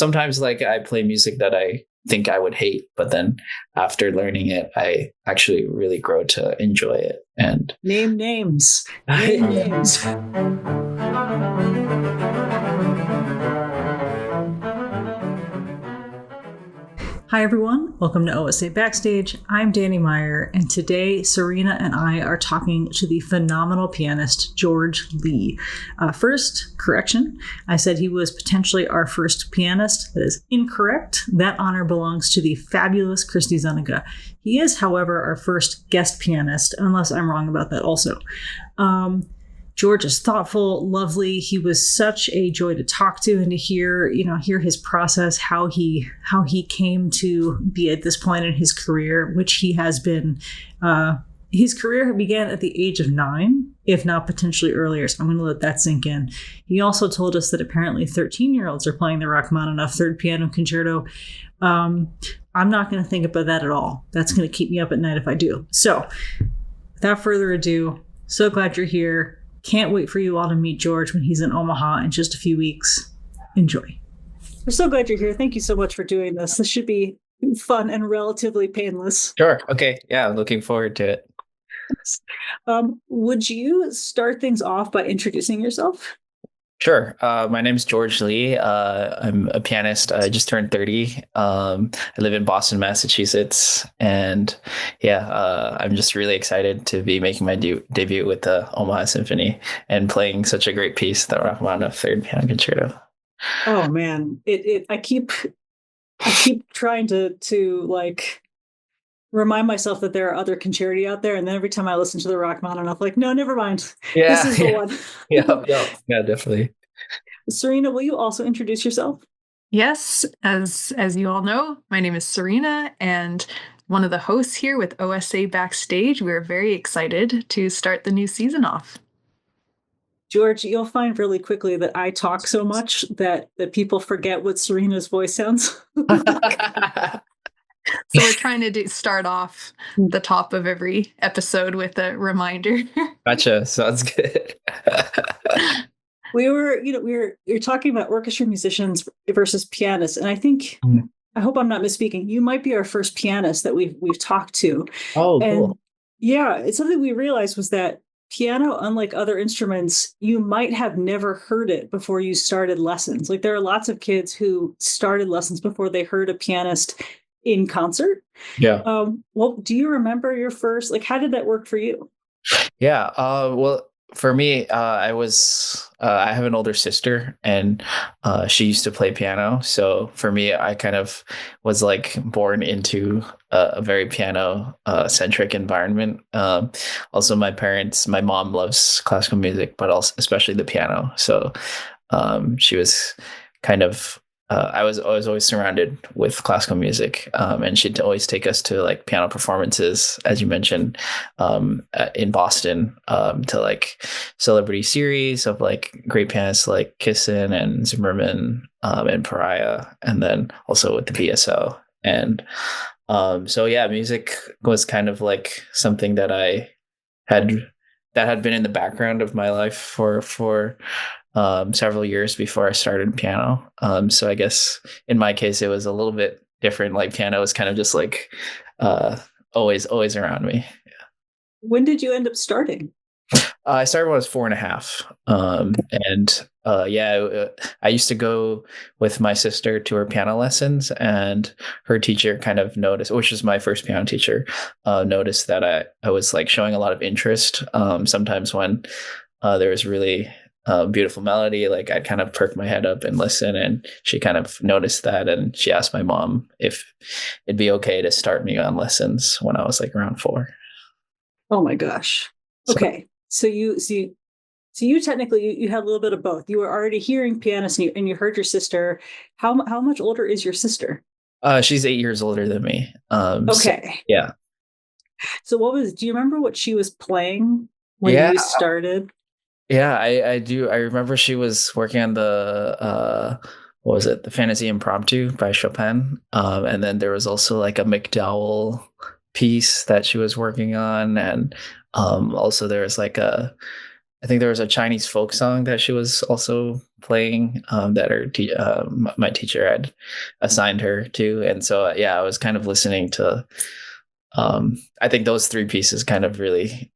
sometimes like I play music that I think I would hate, but then after learning it, I actually really grow to enjoy it. And Name names. Name names. Hi, everyone. Welcome to OSA Backstage. I'm Dani Meyer, and today Serena and I are talking to the phenomenal pianist, George Lee. First, correction. I said he was potentially our first pianist. That is incorrect. That honor belongs to the fabulous Christy Zuniga. He is, however, our first guest pianist, unless I'm wrong about that also. George is thoughtful, lovely. He was such a joy to talk to and to hear his process, how he came to be at this point in his career, which he has been. His career began at the age of 9, if not potentially earlier. So I'm going to let that sink in. He also told us that apparently 13-year-olds are playing the Rachmaninoff Third Piano Concerto. I'm not going to think about that at all. That's going to keep me up at night if I do. So without further ado, so glad you're here. Can't wait for you all to meet George when he's in Omaha in just a few weeks. Enjoy. We're so glad you're here. Thank you so much for doing this. This should be fun and relatively painless. Sure. Okay. Yeah, I'm looking forward to it. Would you start things off by introducing yourself? Sure. My name is George Lee. I'm a pianist. I just turned 30. I live in Boston, Massachusetts. And I'm just really excited to be making my debut with the Omaha Symphony and playing such a great piece, the Rachmaninoff Third Piano Concerto. Oh man, I keep trying to like remind myself that there are other concerti out there, and then every time I listen to the Rachmaninoff, like, no, never mind. Yeah, this is the one. yeah, definitely. Serena, will you also introduce yourself? Yes, as you all know, my name is Serena, and one of the hosts here with OSA Backstage. We're very excited to start the new season off. George, you'll find really quickly that I talk so much that people forget what Serena's voice sounds like. So we're trying to start off the top of every episode with a reminder. Gotcha. Sounds good. You're talking about orchestra musicians versus pianists, and I think I hope I'm not misspeaking. You might be our first pianist that we've talked to. Oh, cool. And yeah, it's something we realized was that piano, unlike other instruments, you might have never heard it before you started lessons. Like there are lots of kids who started lessons before they heard a pianist in concert. Yeah. Well, do you remember your first, like, how did that work for you? Yeah. Well, for me, I have an older sister, and she used to play piano. So for me, I kind of was like born into a very piano centric environment. Also, my mom loves classical music, but also especially the piano. So she was kind of. I was always surrounded with classical music, and she'd always take us to like piano performances, as you mentioned, in Boston, to like celebrity series of like great pianists like Kissin and Zimmerman, and Pariah, and then also with the BSO. And music was kind of like something that had been in the background of my life for several years before I started piano. So I guess in my case, it was a little bit different. Like piano was kind of just like always around me. Yeah. When did you end up starting? I started when I was 4.5. I used to go with my sister to her piano lessons, and her teacher kind of noticed, which was my first piano teacher, noticed that I was like showing a lot of interest. Sometimes when there was really beautiful melody, like I'd kind of perk my head up and listen, and she kind of noticed that, and she asked my mom if it'd be okay to start me on lessons when I was like around 4. Oh my gosh. Okay. So you technically you had a little bit of both. You were already hearing pianists, and you heard your sister. How much older is your sister? She's 8 years older than me. Okay. So, yeah. So do you remember what she was playing when you started? Yeah, I do. I remember she was working on the what was it? The Fantasy Impromptu by Chopin. And then there was also like a McDowell piece that she was working on, and also there was like a I think there was a Chinese folk song that she was also playing, that my teacher had assigned her to, and so yeah, I was kind of listening to. I think those three pieces kind of really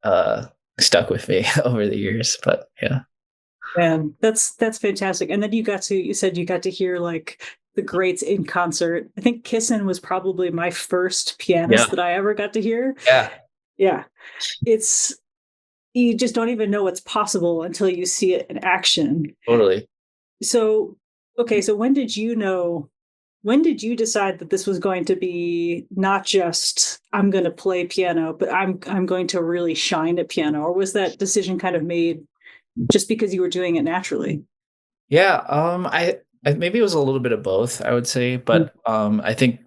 stuck with me over the years. But yeah, Man, that's fantastic. And then you said you got to hear like the greats in concert. I think Kissin was probably my first yeah, pianist that I ever got to hear. yeah, Yeah. It's you just don't even know what's possible until you see it in action. totally. So, okay, so when did you decide that this was going to be not just I'm going to play piano, but I'm going to really shine at piano? Or was that decision kind of made just because you were doing it naturally? Yeah, I maybe it was a little bit of both, I would say, but I think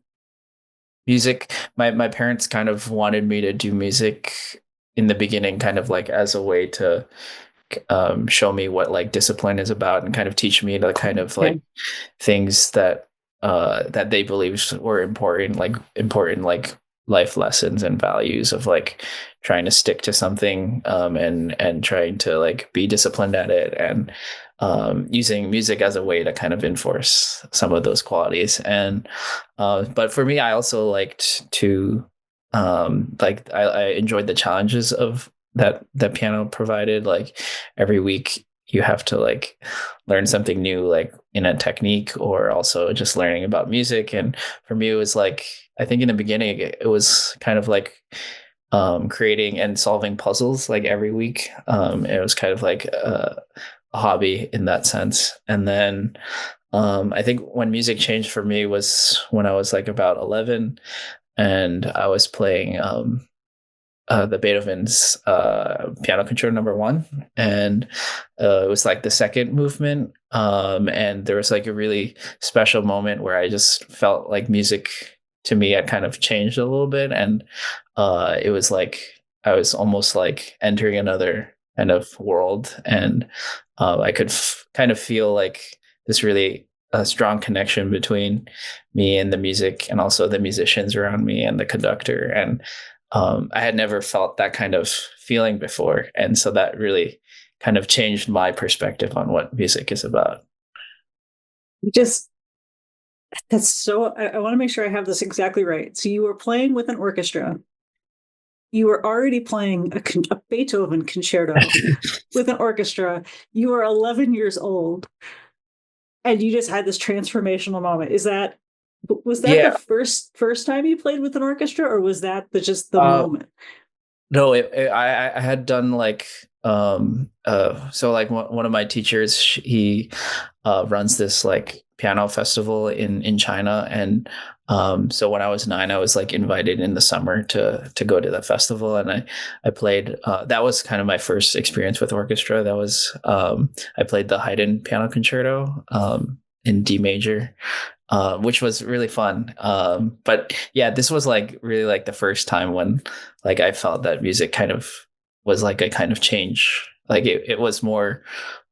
music. My parents kind of wanted me to do music in the beginning, kind of like as a way to show me what like discipline is about and kind of teach me the kind of Yeah. like things that they believed were important like life lessons and values of like trying to stick to something, and trying to like be disciplined at it, and using music as a way to kind of enforce some of those qualities. And but for me, I also liked to like I enjoyed the challenges of that piano provided. Like every week you have to like learn something new, like in a technique, or also just learning about music. And for me, it was like, I think in the beginning, it was kind of like creating and solving puzzles like every week. It was kind of like a hobby in that sense. And then I think when music changed for me was when I was like about 11, and I was playing the Beethoven's Piano Concerto Number 1, and it was like the second movement. And there was like a really special moment where I just felt like music to me had kind of changed a little bit, and it was like I was almost like entering another kind of world, and I could kind of feel like this really strong connection between me and the music, and also the musicians around me and the conductor. And I had never felt that kind of feeling before. And so that really kind of changed my perspective on what music is about. You just that's so I want to make sure I have this exactly right. So you were playing with an orchestra. You were already playing a Beethoven concerto with an orchestra. You were 11 years old, and you just had this transformational moment. Was that the Yeah. first time you played with an orchestra, or was that just the Uh, moment? no, I had done like, so like one of my teachers, he runs this like piano festival in China. And so when I was 9, I was like invited in the summer to go to the festival, and I played. That was kind of my first experience with orchestra. That was I played the Haydn Piano Concerto in D major, which was really fun. But yeah, this was like really like the first time when like I felt that music kind of was like a kind of change. Like it was more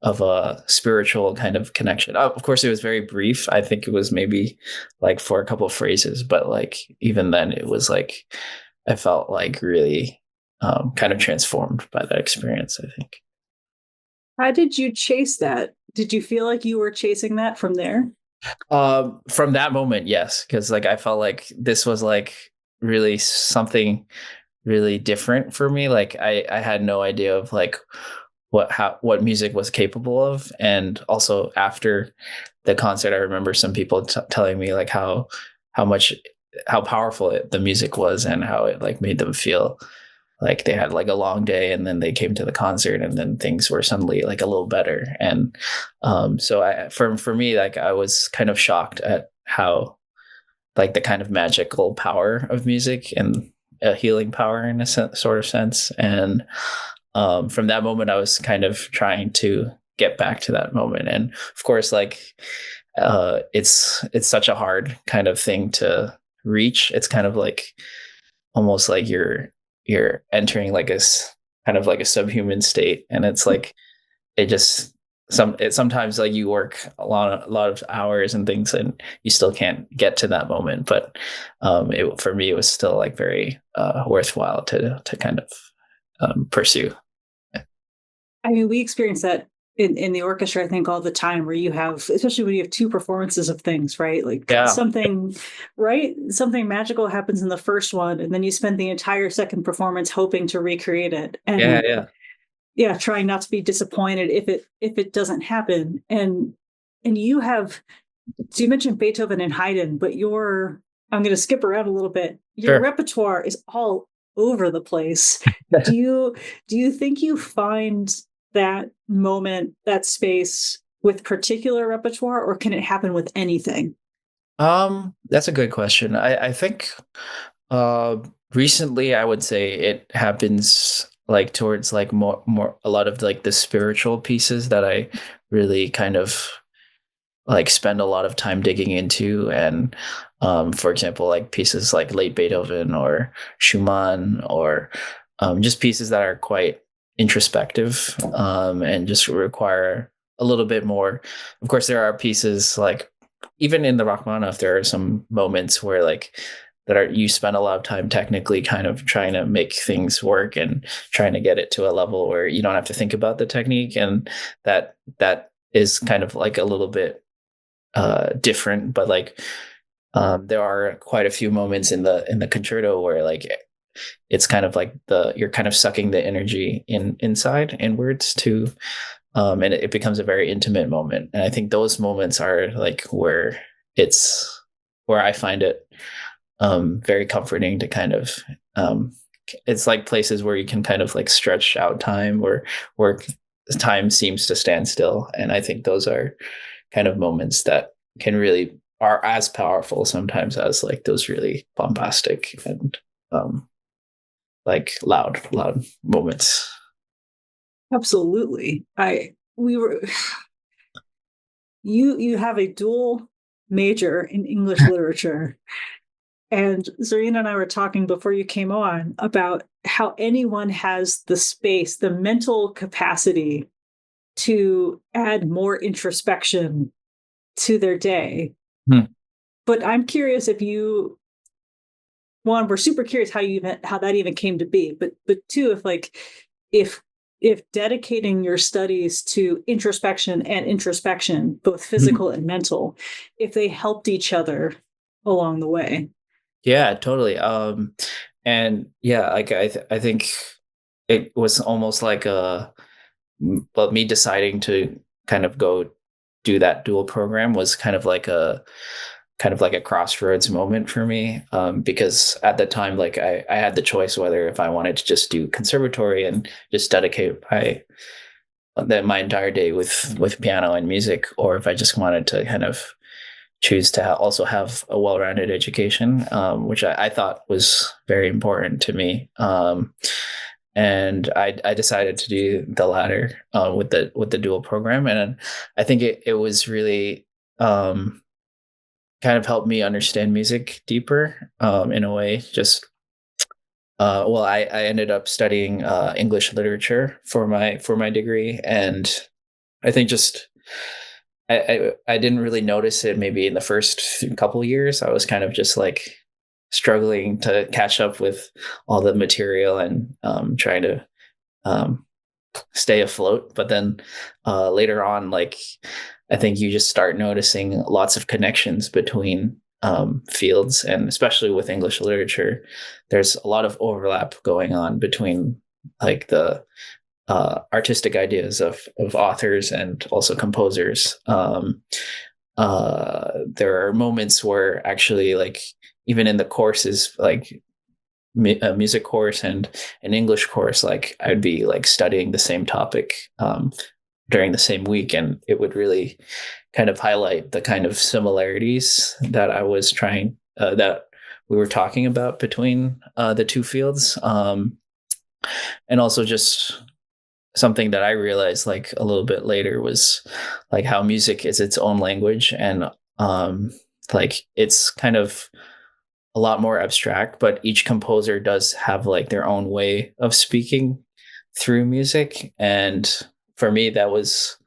of a spiritual kind of connection. Of course, it was very brief. I think it was maybe like for a couple of phrases, but like even then, it was like I felt like really kind of transformed by that experience, I think. How did you chase that? Did you feel like you were chasing that from there? From that moment, yes, because like I felt like this was like really something really different for me. Like I had no idea of like what music was capable of. And also after the concert, I remember some people telling me like how much how powerful the music was, and how it like made them feel like they had like a long day, and then they came to the concert, and then things were suddenly like a little better. And so for me, like I was kind of shocked at how like the kind of magical power of music, and a healing power in a sort of sense. And from that moment, I was kind of trying to get back to that moment. And of course, like it's such a hard kind of thing to reach. It's kind of like almost like you're entering like kind of like a subhuman state, and it's like it just sometimes like you work a lot of hours and things, and you still can't get to that moment. But for me, it was still like very worthwhile to kind of pursue. I mean, we experience that in the orchestra, I think, all the time, where you have, especially when you have two performances of things, right? Like Yeah, something, right? Something magical happens in the first one, and then you spend the entire second performance hoping to recreate it. yeah, And yeah, yeah, trying not to be disappointed if it doesn't happen. And you have, so you mentioned Beethoven and Haydn, but your, I'm going to skip around a little bit. Your sure. repertoire is all over the place. Do you do you think you find that moment, that space with particular repertoire, or can it happen with anything? That's a good question. I think uh recently I would say it happens like towards like more a lot of like the spiritual pieces that I really kind of like spend a lot of time digging into. And for example, like pieces like late Beethoven or Schumann, or just pieces that are quite introspective, and just require a little bit more. Of course there are pieces like, even in the Rachmaninoff, there are some moments where like that are, you spend a lot of time technically kind of trying to make things work and trying to get it to a level where you don't have to think about the technique. And that is kind of like a little bit different. But like there are quite a few moments in the concerto where like it's kind of like the, you're kind of sucking the energy inside inwards to, and it becomes a very intimate moment. And I think those moments are like where it's, where I find it very comforting to kind of, um, it's like places where you can kind of like stretch out time, where time seems to stand still. And I think those are kind of moments that can really, are as powerful sometimes as like those really bombastic and um, like loud moments. Absolutely. I we were you have a dual major in English literature. And Zarina and I were talking before you came on about how anyone has the space, the mental capacity to add more introspection to their day. Hmm. But I'm curious if you, one, we're super curious how you even, how that even came to be. But two, if like if if dedicating your studies to introspection, both physical and mental, if they helped each other along the way. Yeah, totally. And yeah, like I think it was almost like a, but me deciding to kind of go do that dual program was kind of like a crossroads moment for me, because at the time like I had the choice whether if I wanted to just do conservatory and just dedicate my entire day with piano and music, or if I just wanted to kind of choose to also have a well-rounded education, which I thought was very important to me. And I decided to do the latter, with the dual program. And I think it was really kind of helped me understand music deeper, in a way. Just well, I ended up studying English literature for my degree. And I think just I didn't really notice it maybe in the first couple of years. I was kind of just like struggling to catch up with all the material and trying to um, stay afloat. But then later on, like I think you just start noticing lots of connections between fields, and especially with English literature, there's a lot of overlap going on between like the artistic ideas of authors and also composers. There are moments where actually, like even in the courses, like a music course and an English course, like I'd be like studying the same topic during the same week, and it would really kind of highlight the kind of similarities that I was trying that we were talking about between the two fields, and also just something that I realized like a little bit later was like how music is its own language. And like it's kind of a lot more abstract, but each composer does have like their own way of speaking through music. And for me, that was,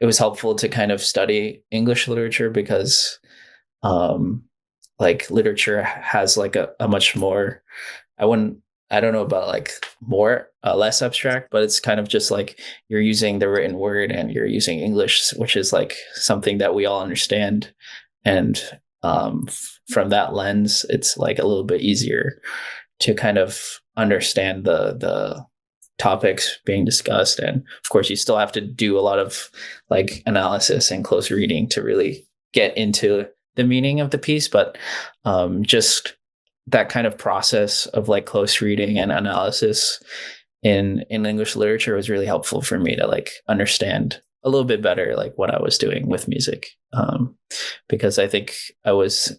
it was helpful to kind of study English literature because um, like literature has like a much more, I wouldn't, I don't know about like more less abstract, but it's kind of just like you're using the written word and you're using English, which is like something that we all understand. And from that lens, it's like a little bit easier to kind of understand the topics being discussed. And of course, you still have to do a lot of like analysis and close reading to really get into the meaning of the piece, but just that kind of process of like close reading and analysis in English literature was really helpful for me to like understand a little bit better like what I was doing with music, because I think I was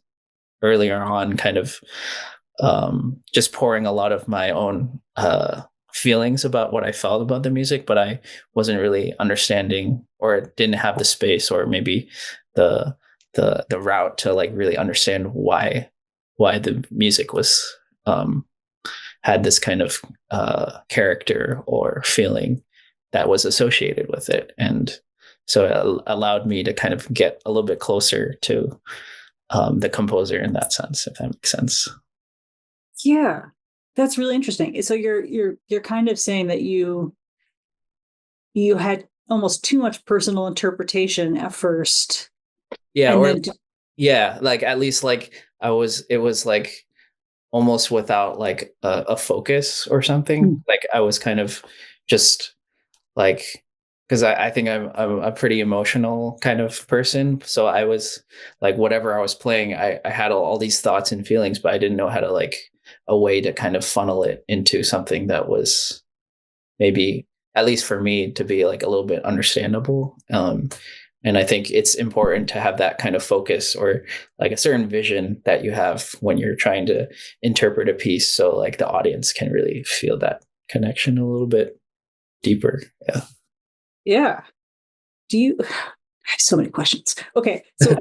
earlier on kind of just pouring a lot of my own feelings about what I felt about the music, but I wasn't really understanding or didn't have the space or maybe the the route to like really understand why the music was had this kind of character or feeling that was associated with it. And so it allowed me to kind of get a little bit closer to the composer in that sense, if that makes sense. Yeah, that's really interesting. So you're kind of saying that you had almost too much personal interpretation at first, Yeah, and or then yeah, like at least like it was like almost without like a focus or something. Like I was kind of just like, because I think I'm a pretty emotional kind of person. So I was like, whatever I was playing, I had all these thoughts and feelings, but I didn't know how to like a way to kind of funnel it into something that was maybe, at least for me, to be like a little bit understandable. And I think it's important to have that kind of focus or like a certain vision that you have when you're trying to interpret a piece. So like the audience can really feel that connection a little bit deeper. Yeah. yeah. Do you? I have so many questions. Okay, so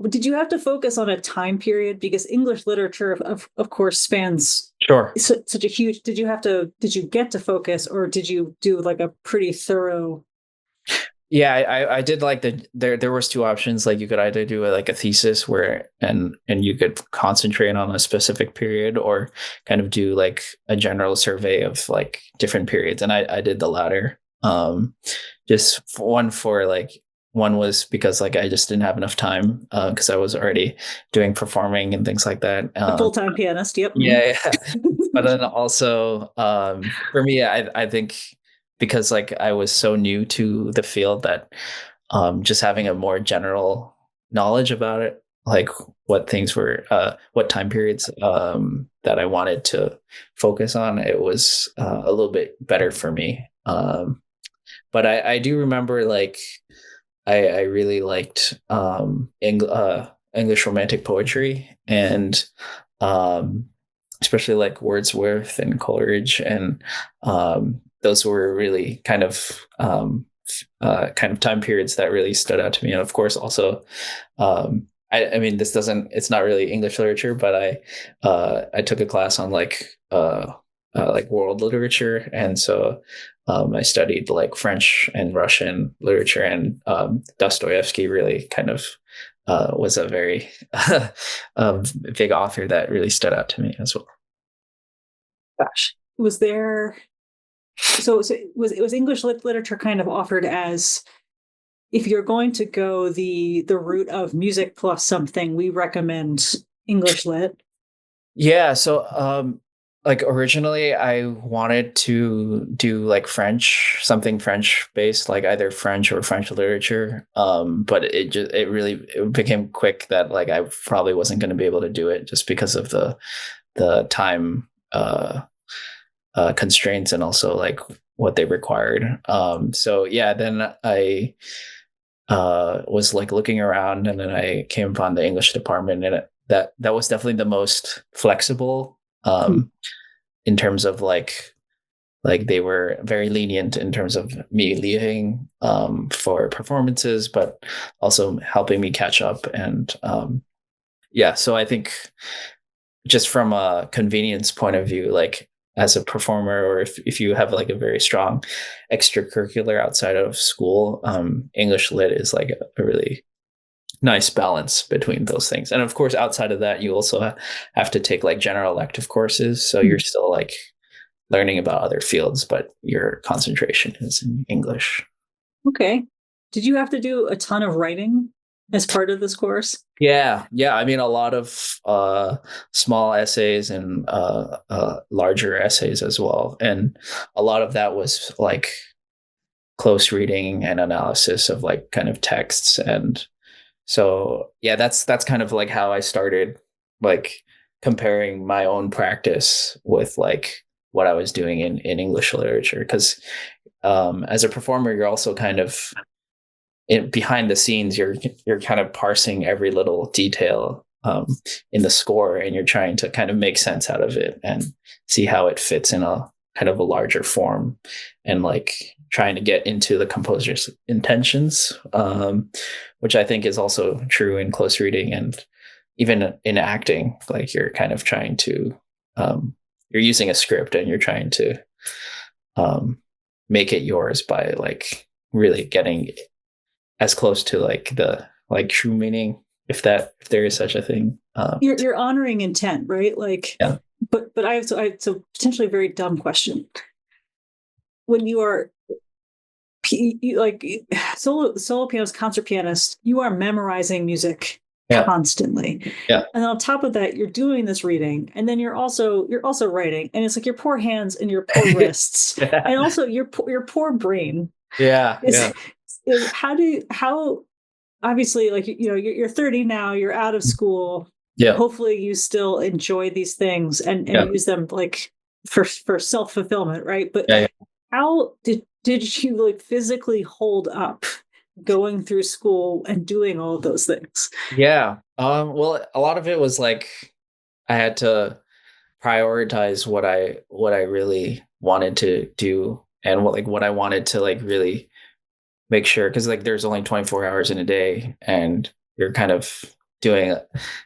did you have to focus on a time period because English literature, of course, spans Sure. such a huge? Did you get to focus, or did you do like a pretty thorough? Yeah, I did like there was two options. Like you could either do like a thesis where and you could concentrate on a specific period or kind of do like a general survey of like different periods. And I did the latter. Just for like one was because like I just didn't have enough time because I was already doing performing and things like that. A full-time pianist. Yep. Yeah, yeah. But then also for me, I think because like I was so new to the field that just having a more general knowledge about it, like what things were, what time periods that I wanted to focus on, it was a little bit better for me. But I do remember like I really liked English romantic poetry and um, especially like Wordsworth and Coleridge, and those were really kind of time periods that really stood out to me. And of course, also, I mean, it's not really English literature, but I took a class on like world literature, and so I studied like French and Russian literature, and Dostoevsky really kind of was a very big author that really stood out to me as well. Gosh, was there? So it was English literature kind of offered as, if you're going to go the route of music plus something, we recommend English lit. Yeah, so like originally I wanted to do like something French based, like either French or French literature. But it became quick that like I probably wasn't going to be able to do it just because of the time constraints and also like what they required. So yeah, then I was like looking around, and then I came upon the English department, and that was definitely the most flexible in terms of like they were very lenient in terms of me leaving for performances, but also helping me catch up. And yeah, so I think just from a convenience point of view, like as a performer, or if you have like a very strong extracurricular outside of school, English lit is like a really nice balance between those things. And of course, outside of that, you also have to take like general elective courses. So you're still like learning about other fields, but your concentration is in English. Okay. Did you have to do a ton of writing as part of this course? Yeah. I mean, a lot of small essays and larger essays as well. And a lot of that was like close reading and analysis of like kind of texts. And so yeah, that's kind of like how I started, like comparing my own practice with like what I was doing in English literature. Because as a performer, you're also kind of behind the scenes. You're kind of parsing every little detail in the score, and you're trying to kind of make sense out of it and see how it fits in a kind of a larger form, and like trying to get into the composer's intentions, which I think is also true in close reading and even in acting. Like you're kind of trying to you're using a script and you're trying to make it yours by like really getting as close to like the like true meaning, if there is such a thing. You're honoring intent, right? Like, yeah. But I have so potentially a very dumb question. When you are like solo pianist, concert pianist, you are memorizing music constantly. Yeah. And on top of that, you're doing this reading, and then you're also writing, and it's like your poor hands and your poor wrists, and also your poor brain. Yeah. How obviously, like, you know, you're 30 now, you're out of school. Yeah. Hopefully you still enjoy these things and use them like for self-fulfillment, right? But how did you like physically hold up going through school and doing all of those things? Yeah. Well, a lot of it was like I had to prioritize what I really wanted to do, and what I wanted to like really make sure, because like there's only 24 hours in a day, and you're kind of doing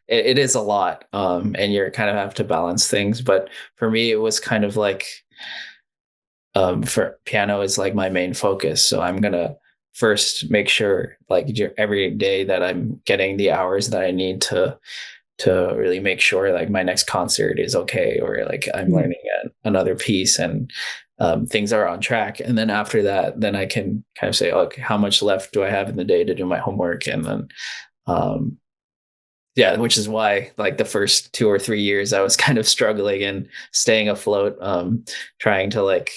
it is a lot, and you're kind of have to balance things. But for me, it was kind of like for piano is like my main focus, so I'm gonna first make sure like every day that I'm getting the hours that I need to really make sure like my next concert is okay, or like I'm learning another piece, and things are on track. And then after that, then I can kind of say, okay, how much left do I have in the day to do my homework? And then which is why like the first 2 or 3 years I was kind of struggling and staying afloat, trying to like,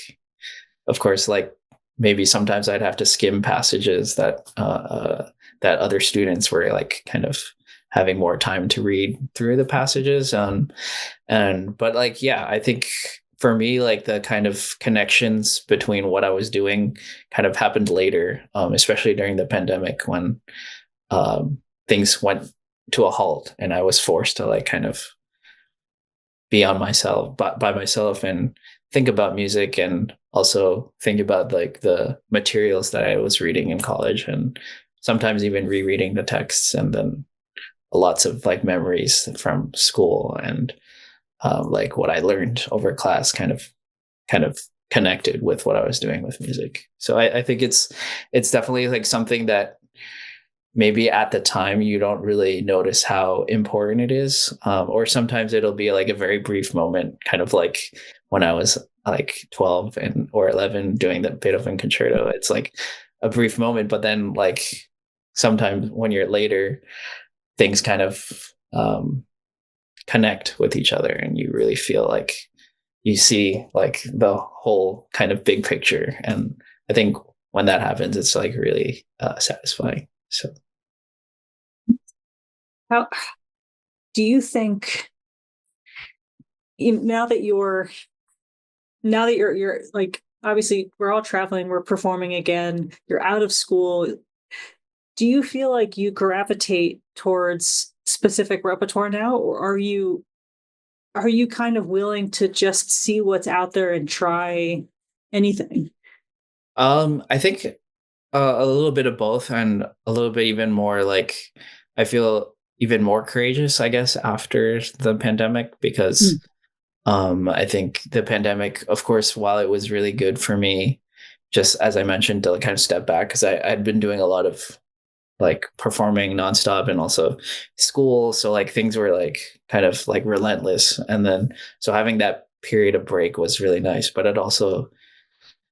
of course, like maybe sometimes I'd have to skim passages that that other students were like kind of having more time to read through the passages. But like, yeah, I think for me, like the kind of connections between what I was doing kind of happened later, especially during the pandemic, when things went to a halt and I was forced to like kind of be on myself by myself and think about music, and also think about like the materials that I was reading in college, and sometimes even rereading the texts, and then lots of like memories from school, and like what I learned over class kind of connected with what I was doing with music. So I think it's definitely like something that maybe at the time you don't really notice how important it is, or sometimes it'll be like a very brief moment, kind of like when I was like 12 or 11 doing the Beethoven concerto. It's like a brief moment, but then like sometimes when you're later, things kind of connect with each other, and you really feel like you see like the whole kind of big picture. And I think when that happens, it's like really satisfying. So how do you think, now that you're like, obviously we're all traveling, we're performing again, you're out of school, do you feel like you gravitate towards specific repertoire now, or are you kind of willing to just see what's out there and try anything? I think a little bit of both, and a little bit even more like I feel even more courageous, I guess, after the pandemic, because I think the pandemic, of course, while it was really good for me, just as I mentioned, to kind of step back, because I'd been doing a lot of like performing nonstop and also school. So like things were like kind of like relentless. And then so having that period of break was really nice, but it also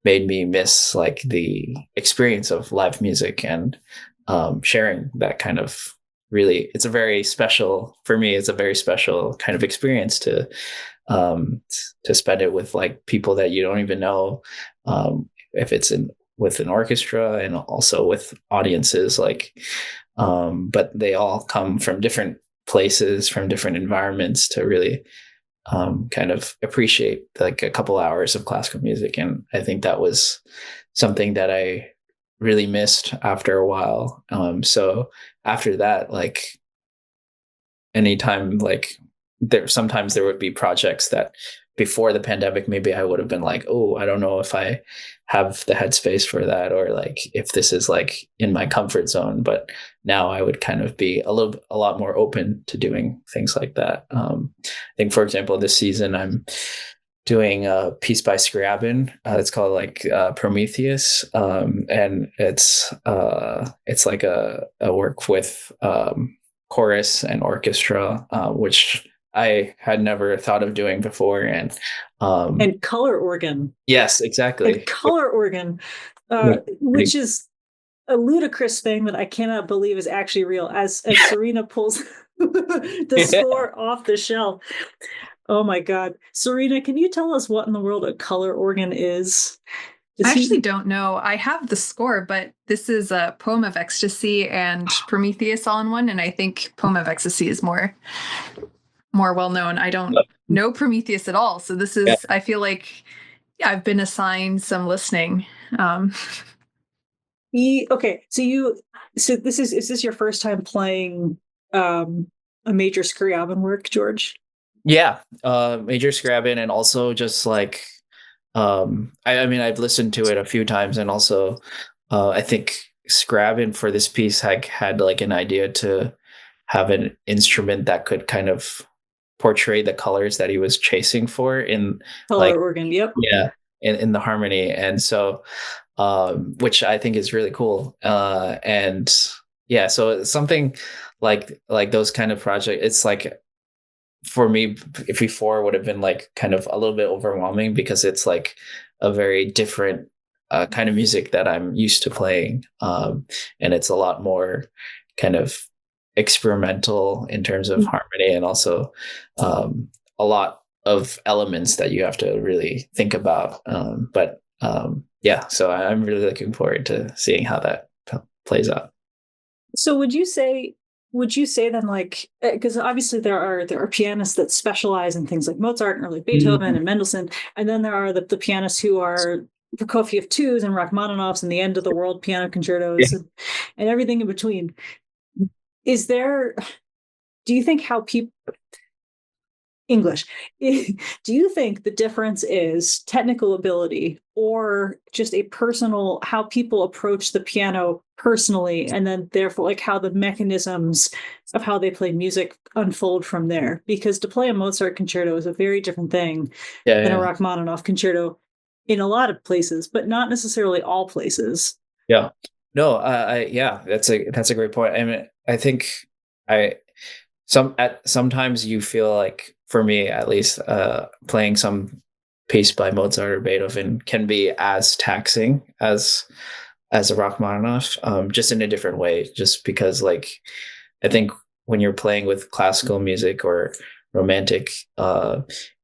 made me miss like the experience of live music and sharing that kind of really, it's a very special, for me, it's a very special kind of experience um, to spend it with like people that you don't even know. If it's in with an orchestra and also with audiences, like, but they all come from different places, from different environments to really kind of appreciate like a couple hours of classical music. And I think that was something that I really missed after a while. So after that, like anytime, like sometimes there would be projects that before the pandemic, maybe I would have been like, oh, I don't know if I have the headspace for that, or like if this is like in my comfort zone. But now I would kind of be a lot more open to doing things like that. I think, for example, this season I'm doing a piece by Scriabin. It's called like Prometheus, and it's like a work with chorus and orchestra, which I had never thought of doing before. And color organ. Yes, exactly. And color organ, which is a ludicrous thing that I cannot believe is actually real. As Serena pulls the score off the shelf. Oh my God. Serena, can you tell us what in the world a color organ is? I actually don't know. I have the score, but this is a Poem of Ecstasy and Prometheus all in one. And I think Poem of Ecstasy is more well known. I don't know Prometheus at all. So this is, I feel like I've been assigned some listening. Okay. So is this your first time playing a major Scriabin work, George? Yeah. Major Scriabin, and also just like, I mean, I've listened to it a few times, and also I think Scriabin for this piece had like an idea to have an instrument that could kind of portray the colors that he was chasing for in color organ. Yep. Yeah, in the harmony. And so which I think is really cool. And yeah, so it's something like those kind of projects, it's like, for me, if before would have been like kind of a little bit overwhelming, because it's like a very different kind of music that I'm used to playing. And it's a lot more kind of experimental in terms of harmony, and also a lot of elements that you have to really think about. But yeah, so I'm really looking forward to seeing how that plays out. So would you say then, like, because obviously there are pianists that specialize in things like Mozart and early Beethoven and Mendelssohn, and then there are the pianists who are Prokofiev twos and Rachmaninoffs and the end of the world piano concertos, and everything in between. Do you think do you think the difference is technical ability, or just a personal, how people approach the piano personally, and then therefore like how the mechanisms of how they play music unfold from there? Because to play a Mozart concerto is a very different thing than a Rachmaninoff concerto in a lot of places, but not necessarily all places. Yeah. No, yeah, that's a great point. I mean, I think sometimes you feel like, for me at least, playing some piece by Mozart or Beethoven can be as taxing as a Rachmaninoff, just in a different way. Just because, like, I think when you're playing with classical music or romantic,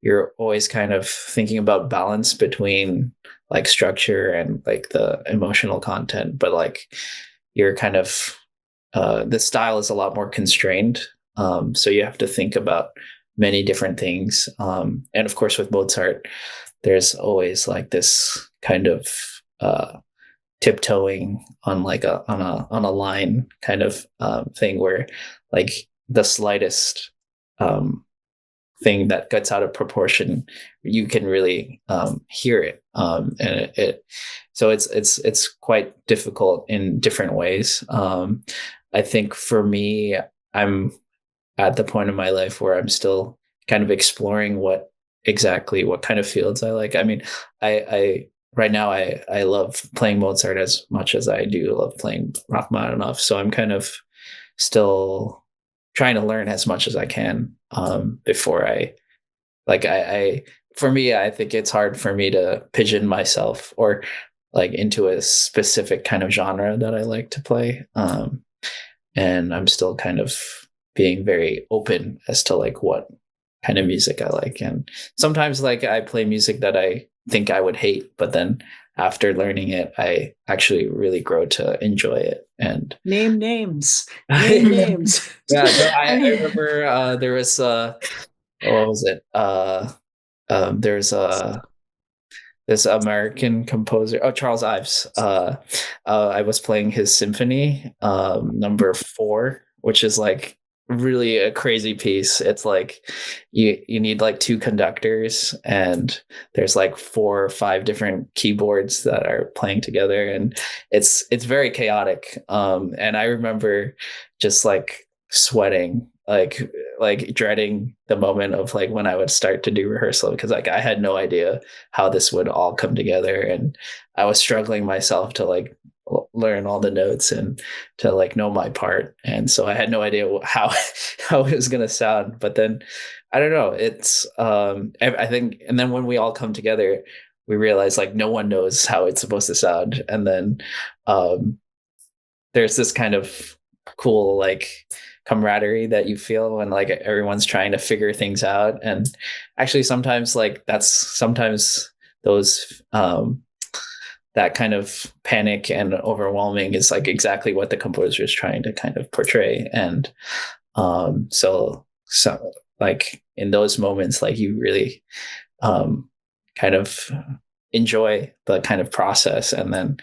you're always kind of thinking about balance between like structure and like the emotional content, but like you're kind of the style is a lot more constrained. So you have to think about many different things. And of course, with Mozart, there's always like this kind of tiptoeing on like on a line kind of thing, where like the slightest thing that gets out of proportion, you can really hear it, and so it's quite difficult in different ways. I think for me, I'm at the point in my life where I'm still kind of exploring what kind of fields I like. I mean, I right now I love playing Mozart as much as I do love playing Rachmaninoff. So I'm kind of still trying to learn as much as I can before I for me, I think it's hard for me to pigeon myself or like into a specific kind of genre that I like to play. And I'm still kind of being very open as to like what kind of music I like. And sometimes like I play music that I think I would hate, but then after learning it, I actually really grow to enjoy it. And Name names. Name yeah, names. no, I remember there was what was it? There's this American composer, oh, Charles Ives. I was playing his symphony, number 4, which is like really a crazy piece. It's like you need like 2 conductors, and there's like 4 or 5 different keyboards that are playing together, and it's very chaotic. And I remember just like sweating, like dreading the moment of like when I would start to do rehearsal, because like I had no idea how this would all come together, and I was struggling myself to like learn all the notes and to like know my part, and so I had no idea how how it was going to sound. But then I don't know, it's I think, and then when we all come together, we realize like no one knows how it's supposed to sound, and then um there's this kind of cool like camaraderie that you feel when like everyone's trying to figure things out. And actually sometimes like that's sometimes those that kind of panic and overwhelming is like exactly what the composer is trying to kind of portray. And so like in those moments, like you really kind of enjoy the kind of process. And then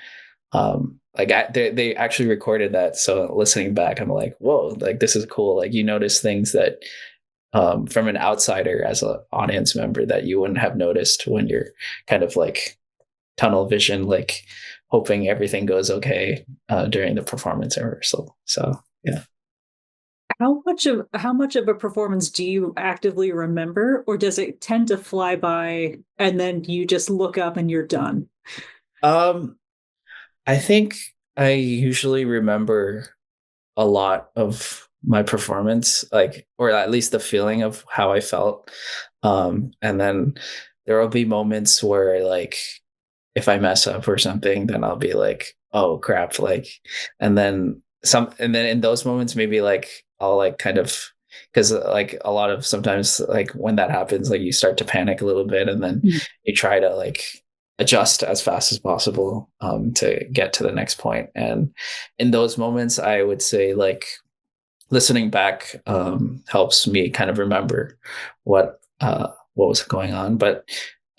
they actually recorded that, so listening back I'm like, whoa, like this is cool. Like you notice things that from an outsider as an audience member that you wouldn't have noticed when you're kind of like tunnel vision, like hoping everything goes okay during the performance and rehearsal. So yeah. How much of a performance do you actively remember, or does it tend to fly by and then you just look up and you're done? um I think I usually remember a lot of my performance, like, or at least the feeling of how I felt. And then there will be moments where, like, if I mess up or something, then I'll be like, oh crap, like, and then in those moments, maybe like I'll like kind of, because like a lot of sometimes like when that happens, like you start to panic a little bit, and then you try to like adjust as fast as possible to get to the next point. And in those moments, I would say like listening back helps me kind of remember what was going on. But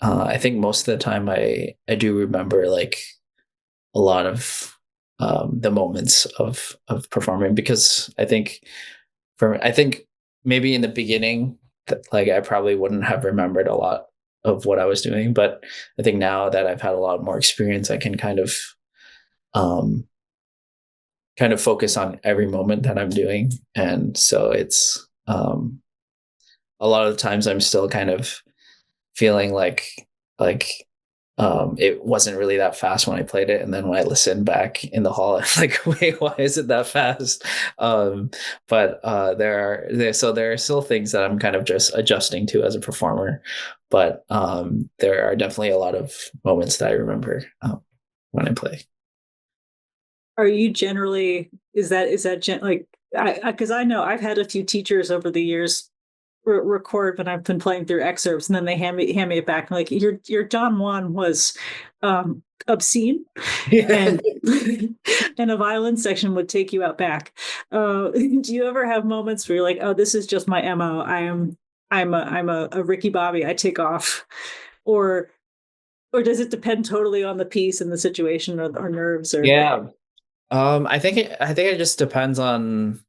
I think most of the time I do remember like a lot of the moments of performing, because I think maybe in the beginning like I probably wouldn't have remembered a lot of what I was doing, but I think now that I've had a lot more experience, I can um kind of focus on every moment that I'm doing. And so it's a lot of the times I'm still kind of feeling like it wasn't really that fast when I played it, and then when I listened back in the hall, I'm like, wait, why is it that fast? But there are still things that I'm kind of just adjusting to as a performer. But there are definitely a lot of moments that I remember when I play. Are you generally, like, because I know I've had a few teachers over the years record when I've been playing through excerpts, and then they hand me it back. Like your Don Juan was obscene, and and a violin section would take you out back. Do you ever have moments where you're like, oh, this is just my MO? I'm a Ricky Bobby. I take off, or does it depend totally on the piece and the situation, or nerves, or Yeah. I think it just depends on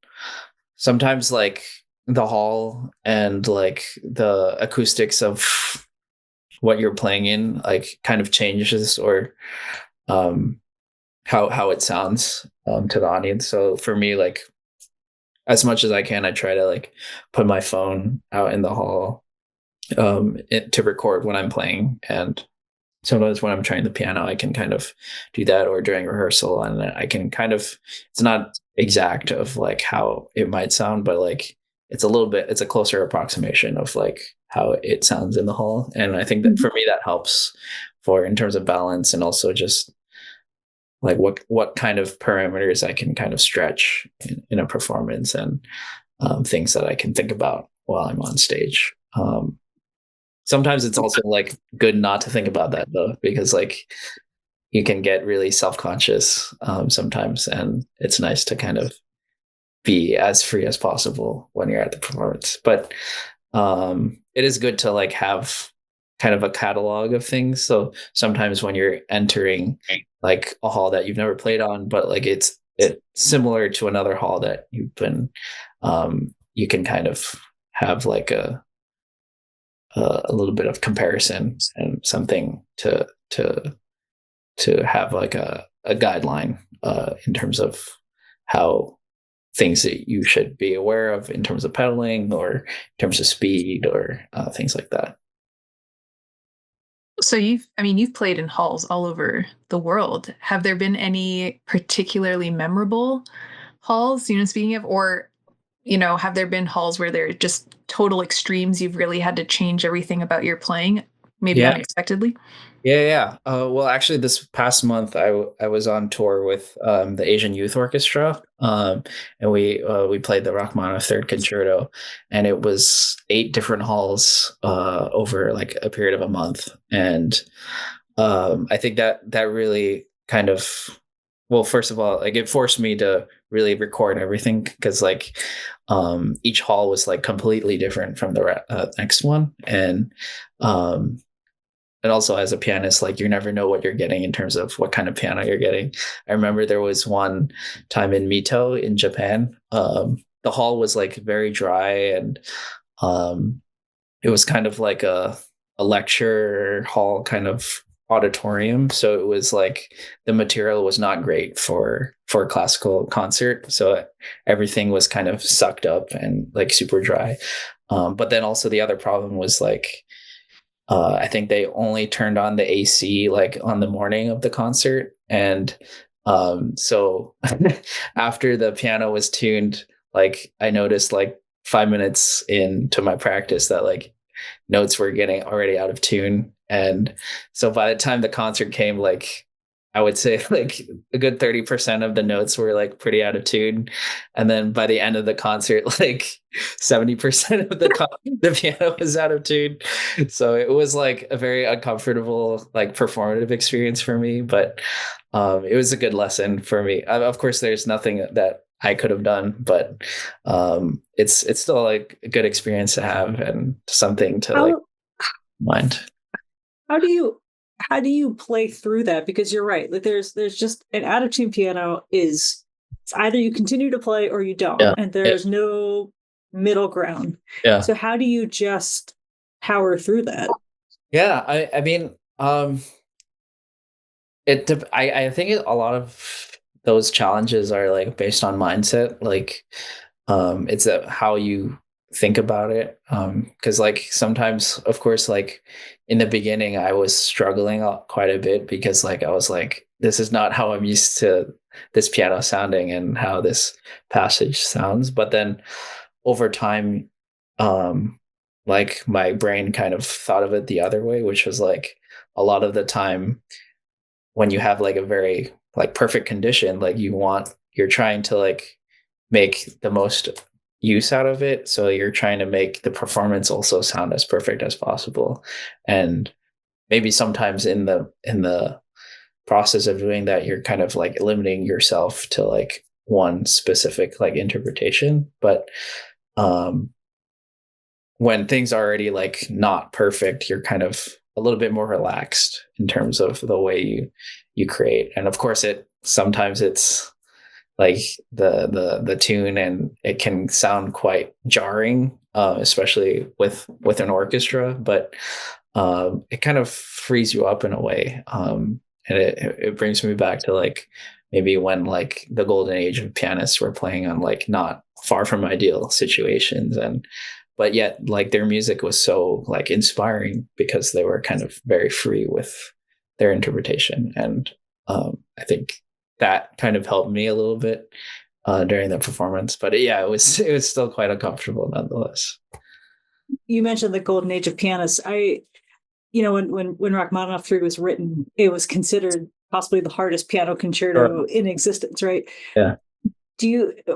sometimes like the hall and like the acoustics of what you're playing in like kind of changes, or um how it sounds to the audience. So for me, like as much as I can, I try to like put my phone out in the hall to record when I'm playing. And sometimes when I'm trying the piano, I can kind of do that, or during rehearsal, and I can kind of, it's not exact of like how it might sound, but like it's a closer approximation of like how it sounds in the hall. And I think that for me, that helps for in terms of balance, and also just like what kind of parameters I can kind of stretch in a performance, and things that I can think about while I'm on stage. Sometimes it's also like good not to think about that though, because like you can get really self-conscious sometimes, and it's nice to kind of be as free as possible when you're at the performance. But it is good to like have kind of a catalog of things. So sometimes when you're entering like a hall that you've never played on, but like it's similar to another hall that you've been, you can kind of have like a little bit of comparison and something to have like a guideline in terms of how things that you should be aware of in terms of pedaling, or in terms of speed, or things like that. So you've played in halls all over the world. Have there been any particularly memorable halls, speaking of, or, have there been halls where they're just total extremes? You've really had to change everything about your playing, maybe Yeah. unexpectedly? Yeah. Well, actually, this past month, I was on tour with the Asian Youth Orchestra, and we played the Rachmaninoff Third Concerto, and it was 8 different halls over like a period of a month. And I think that really kind of, well, first of all, like it forced me to really record everything, because like each hall was like completely different from the next one. And also as a pianist, like you never know what you're getting in terms of what kind of piano you're getting. I remember there was one time in Mito in Japan. The hall was like very dry, and it was kind of like a lecture hall kind of auditorium. So it was like the material was not great for a classical concert. So everything was kind of sucked up and like super dry. But then also the other problem was like, I think they only turned on the AC like on the morning of the concert. And so after the piano was tuned, like I noticed like 5 minutes into my practice that like notes were getting already out of tune. And so by the time the concert came, like I would say like a good 30% of the notes were like pretty out of tune. And then by the end of the concert, like 70% of the piano was out of tune. So it was like a very uncomfortable, like performative experience for me, but it was a good lesson for me. Of course, there's nothing that I could have done, but it's still like a good experience to have, and something to like mind. How do you play through that? Because you're right. Like there's just an out of tune piano is it's either you continue to play or you don't, Yeah. and there's no middle ground. Yeah. So how do you just power through that? Yeah. I mean, I think a lot of those challenges are like based on mindset. Like, it's how you think about it. Because like sometimes, of course, like in the beginning, I was struggling quite a bit, because like I was like, this is not how I'm used to this piano sounding and how this passage sounds. But then over time, um, like my brain kind of thought of it the other way, which was like a lot of the time when you have like a very like perfect condition, like you're trying to like make the most use out of it. So you're trying to make the performance also sound as perfect as possible. And maybe sometimes in the process of doing that, you're kind of like limiting yourself to like one specific like interpretation. But um when things are already like not perfect, you're kind of a little bit more relaxed in terms of the way you create. And of course sometimes it's like the tune, and it can sound quite jarring, especially with an orchestra, but it kind of frees you up in a way. And it brings me back to like maybe when like the golden age of pianists were playing on like not far from ideal situations, and but yet like their music was so like inspiring, because they were kind of very free with their interpretation. And I think that kind of helped me a little bit during the performance. But yeah, it was still quite uncomfortable nonetheless. You mentioned the golden age of pianists. When Rachmaninoff 3 was written, it was considered possibly the hardest piano concerto in existence, right? Yeah.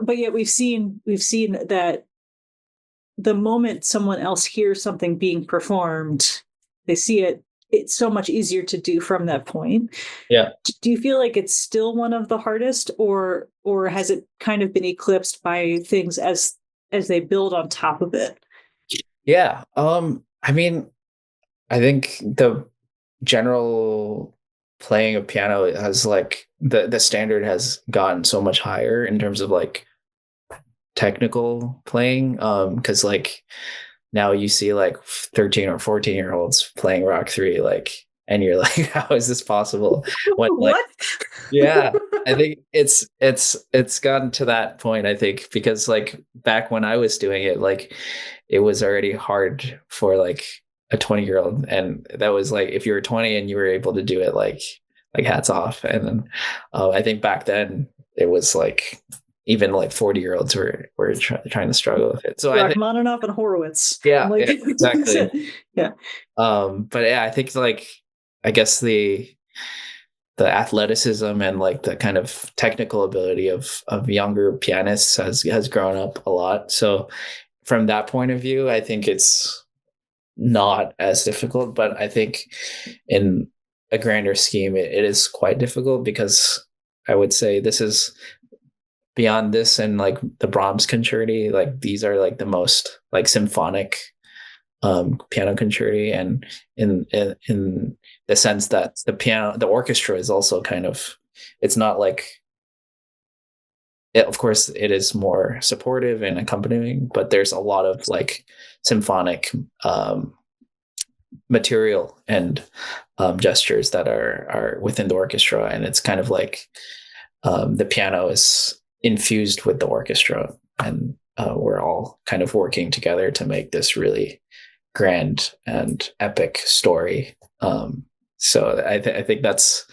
But yet we've seen that the moment someone else hears something being performed, they see it, it's so much easier to do from that point. Yeah. Do you feel like it's still one of the hardest, or has it kind of been eclipsed by things as they build on top of it? Yeah. I mean, I think the general playing of piano has like the standard has gotten so much higher in terms of like technical playing. Because like now you see like 13 or 14-year-olds playing Rock 3, like, and you're like, how is this possible? When like, What? yeah, I think it's gotten to that point, I think, because like back when I was doing it, like it was already hard for like a 20-year-old, and that was like if you were 20 and you were able to do it, like hats off. And then I think back then it was like even like 40-year-olds were trying to struggle with it. So I think, Rachmaninoff and Horowitz. yeah, Like, yeah, exactly. yeah. But yeah, I think like I guess the athleticism and like the kind of technical ability of younger pianists has grown up a lot. So from that point of view, I think it's not as difficult. But I think in a grander scheme, it is quite difficult, because I would say this is beyond this and like the Brahms concerti, like these are like the most like symphonic piano concerti, and in the sense that the orchestra is also kind of, it's not like of course it is more supportive and accompanying, but there's a lot of like symphonic material and gestures that are within the orchestra, and it's kind of like the piano is infused with the orchestra, and we're all kind of working together to make this really grand and epic story. So I think that's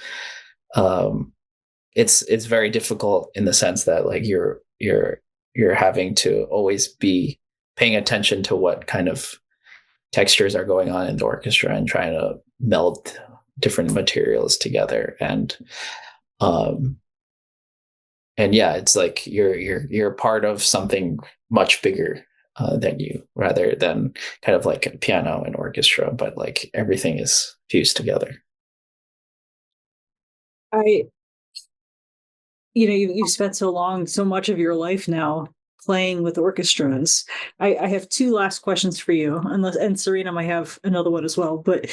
it's very difficult in the sense that like you're having to always be paying attention to what kind of textures are going on in the orchestra and trying to meld different materials together. And yeah, it's like you're part of something much bigger than you, rather than kind of like a piano and orchestra, but like everything is fused together. You've spent so much of your life now playing with orchestras. I have two last questions for you, and Serena might have another one as well. But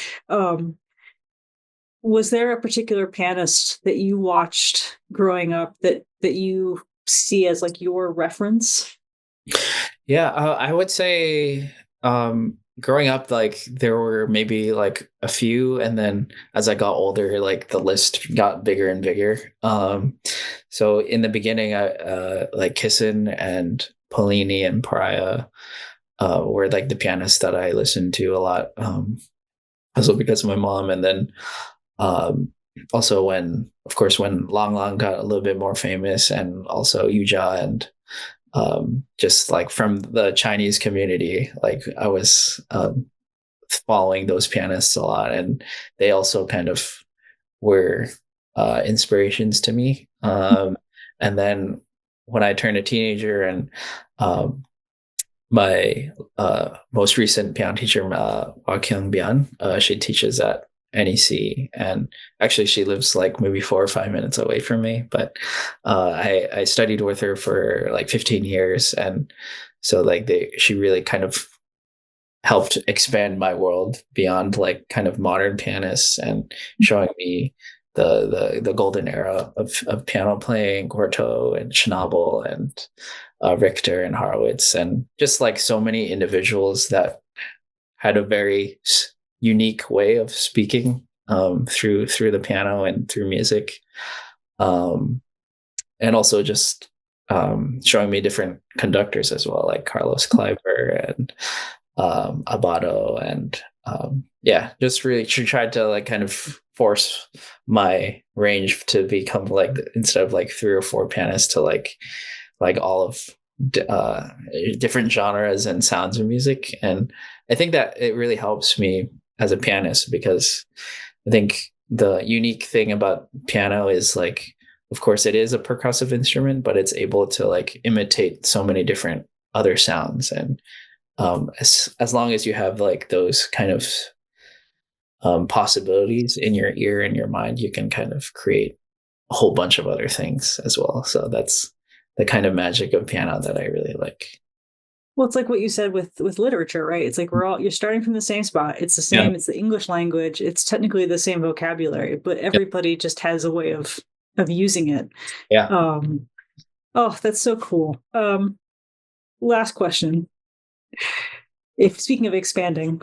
was there a particular pianist that you watched growing up that you see as like your reference? Yeah, I would say growing up, like there were maybe like a few, and then as I got older, like the list got bigger and bigger. So in the beginning, I like Kissin and Polini and Pariah were like the pianists that I listened to a lot, also because of my mom. And then also when Lang Lang got a little bit more famous, and also Yuja, and just like from the Chinese community, like I was following those pianists a lot, and they also kind of were inspirations to me. And then when I turned a teenager, and my most recent piano teacher, Hua Kyung Bian, she teaches at NEC, and actually she lives like maybe 4 or 5 minutes away from me, but I studied with her for like 15 years, and so like she really kind of helped expand my world beyond like kind of modern pianists, and showing me the golden era of piano playing, Cortot and Schnabel and Richter and Horowitz, and just like so many individuals that had a very unique way of speaking through the piano and through music, and also just showing me different conductors as well, like Carlos Kleiber and Abato, and yeah, just really she tried to like kind of force my range to become like, instead of like 3 or 4 pianists, to like all of different genres and sounds of music. And I think that it really helps me as a pianist, because I think the unique thing about piano is, like, of course it is a percussive instrument, but it's able to like imitate so many different other sounds. And as long as you have like those kind of possibilities in your ear and your mind, you can kind of create a whole bunch of other things as well. So that's the kind of magic of piano that I really like. Well, it's like what you said with literature, right? It's like you're starting from the same spot. It's the Yeah. same. It's the English language. It's technically the same vocabulary, but everybody just has a way of using it. Yeah. Oh, that's so cool. Last question. If speaking of expanding,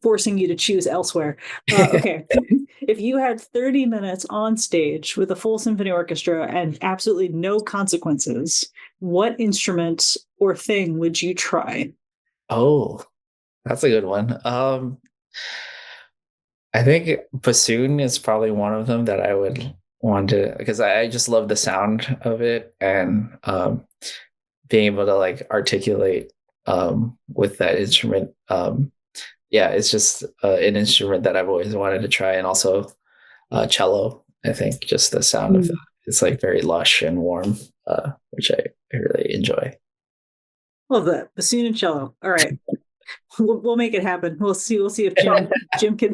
forcing you to choose elsewhere. Okay. If you had 30 minutes on stage with a full symphony orchestra and absolutely no consequences, what instrument or thing would you try? Oh, that's a good one. I think bassoon is probably one of them that I would want to, because I just love the sound of it, and being able to like articulate with that instrument. Yeah, it's just an instrument that I've always wanted to try. And also cello. I think just the sound of that, it's like very lush and warm, which I really enjoy. Love that. Bassoon and cello. All right. We'll make it happen. We'll see if Jim can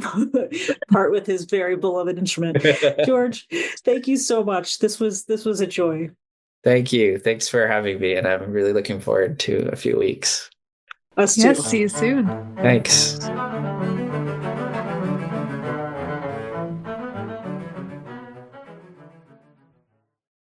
part with his very beloved instrument. George, thank you so much. This was a joy. Thank you. Thanks for having me, and I'm really looking forward to a few weeks. Us too. Yes, see you soon. Thanks.